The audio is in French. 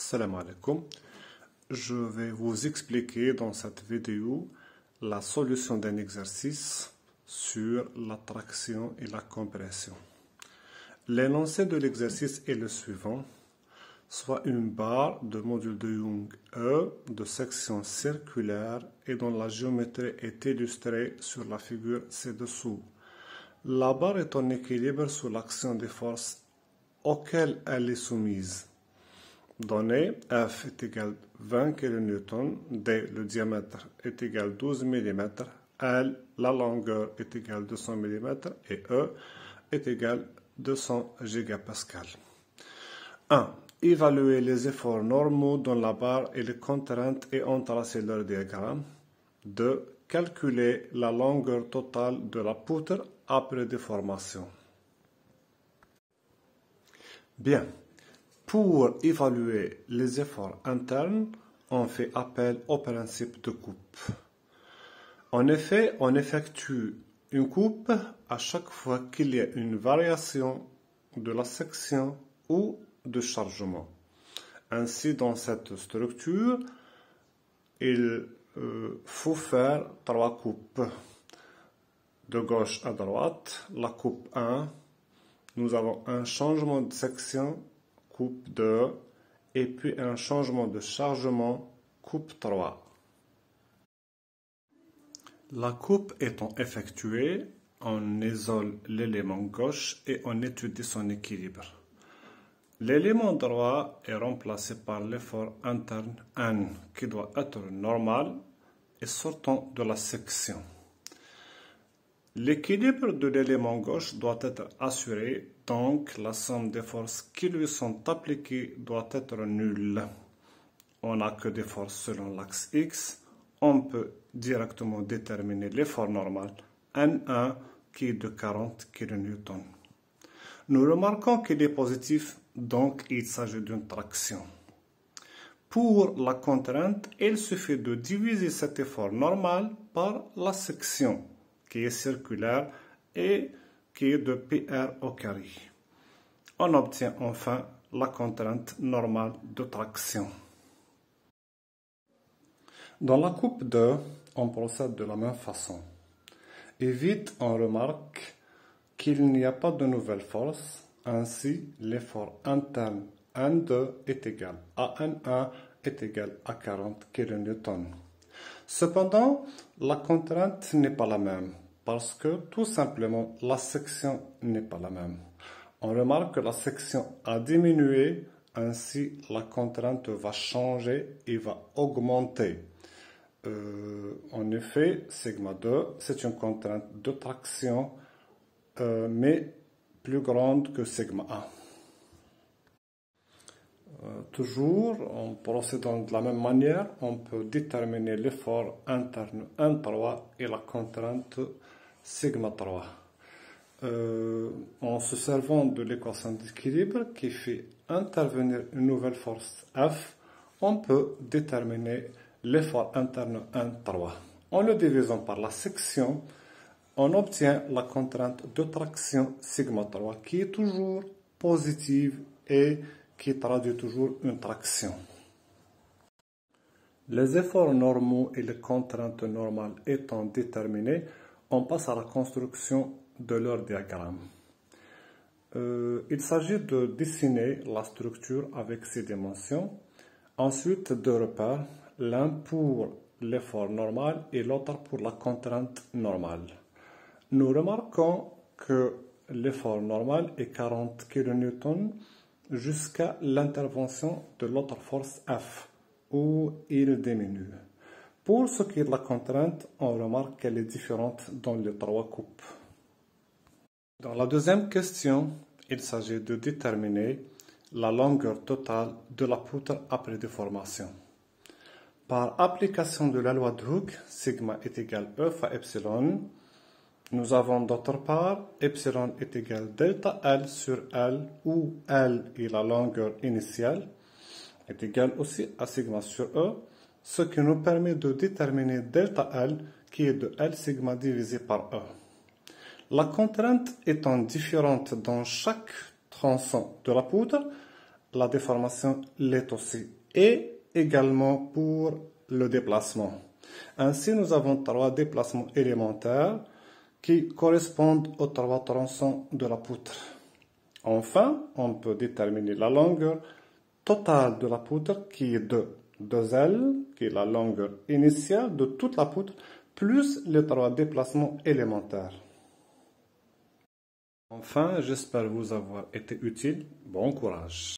Salam alaikum. Je vais vous expliquer dans cette vidéo la solution d'un exercice sur la traction et la compression. L'énoncé de l'exercice est le suivant. Soit une barre de module de Young E de section circulaire et dont la géométrie est illustrée sur la figure ci-dessous. La barre est en équilibre sous l'action des forces auxquelles elle est soumise. Donné, F est égal à 20 kN, D, le diamètre, est égal à 12 mm, L, la longueur, est égale à 200 mm et E est égal à 200 gigapascal. 1. Évaluer les efforts normaux dans la barre et les contraintes et en tracer leur diagramme. 2. Calculer la longueur totale de la poutre après déformation. Bien. Pour évaluer les efforts internes, on fait appel au principe de coupe. En effet, on effectue une coupe à chaque fois qu'il y a une variation de la section ou de chargement. Ainsi, dans cette structure, il faut faire 3 coupes. De gauche à droite, la coupe 1, nous avons un changement de section, coupe 2, et puis un changement de chargement, coupe 3. La coupe étant effectuée, on isole l'élément gauche et on étudie son équilibre. L'élément droit est remplacé par l'effort interne N, qui doit être normal et sortant de la section. L'équilibre de l'élément gauche doit être assuré, donc la somme des forces qui lui sont appliquées doit être nulle. On n'a que des forces selon l'axe X. On peut directement déterminer l'effort normal N1 qui est de 40 kN. Nous remarquons qu'il est positif, donc il s'agit d'une traction. Pour la contrainte, il suffit de diviser cet effort normal par la section, qui est circulaire et qui est de PR au carré. On obtient enfin la contrainte normale de traction. Dans la coupe 2, on procède de la même façon. Et vite, on remarque qu'il n'y a pas de nouvelle force. Ainsi, l'effort interne N2 est égal à N1 est égal à 40 kN. Cependant, la contrainte n'est pas la même parce que tout simplement la section n'est pas la même. On remarque que la section a diminué, ainsi la contrainte va changer et va augmenter. En effet, sigma 2, c'est une contrainte de traction, mais plus grande que sigma 1. Toujours, en procédant de la même manière, on peut déterminer l'effort interne N3 et la contrainte sigma 3. En se servant de l'équation d'équilibre qui fait intervenir une nouvelle force F, on peut déterminer l'effort interne N3. En le divisant par la section, on obtient la contrainte de traction sigma 3 qui est toujours positive et qui traduit toujours une traction. Les efforts normaux et les contraintes normales étant déterminés, on passe à la construction de leur diagramme. Il s'agit de dessiner la structure avec ses dimensions, ensuite de repères, l'un pour l'effort normal et l'autre pour la contrainte normale. Nous remarquons que l'effort normal est 40 kN jusqu'à l'intervention de l'autre force F, où il diminue. Pour ce qui est de la contrainte, on remarque qu'elle est différente dans les 3 coupes. Dans la deuxième question, il s'agit de déterminer la longueur totale de la poutre après déformation. Par application de la loi de Hooke, sigma est égal à E fois epsilon. Nous avons d'autre part, epsilon est égal à delta L sur L, où L est la longueur initiale, est égal aussi à sigma sur E, ce qui nous permet de déterminer delta L, qui est de L sigma divisé par E. La contrainte étant différente dans chaque tronçon de la poutre, la déformation l'est aussi. Et également pour le déplacement. Ainsi, nous avons 3 déplacements élémentaires qui correspondent aux 3 tronçons de la poutre. Enfin, on peut déterminer la longueur totale de la poutre qui est de 2L, qui est la longueur initiale de toute la poutre, plus les 3 déplacements élémentaires. Enfin, j'espère vous avoir été utile. Bon courage!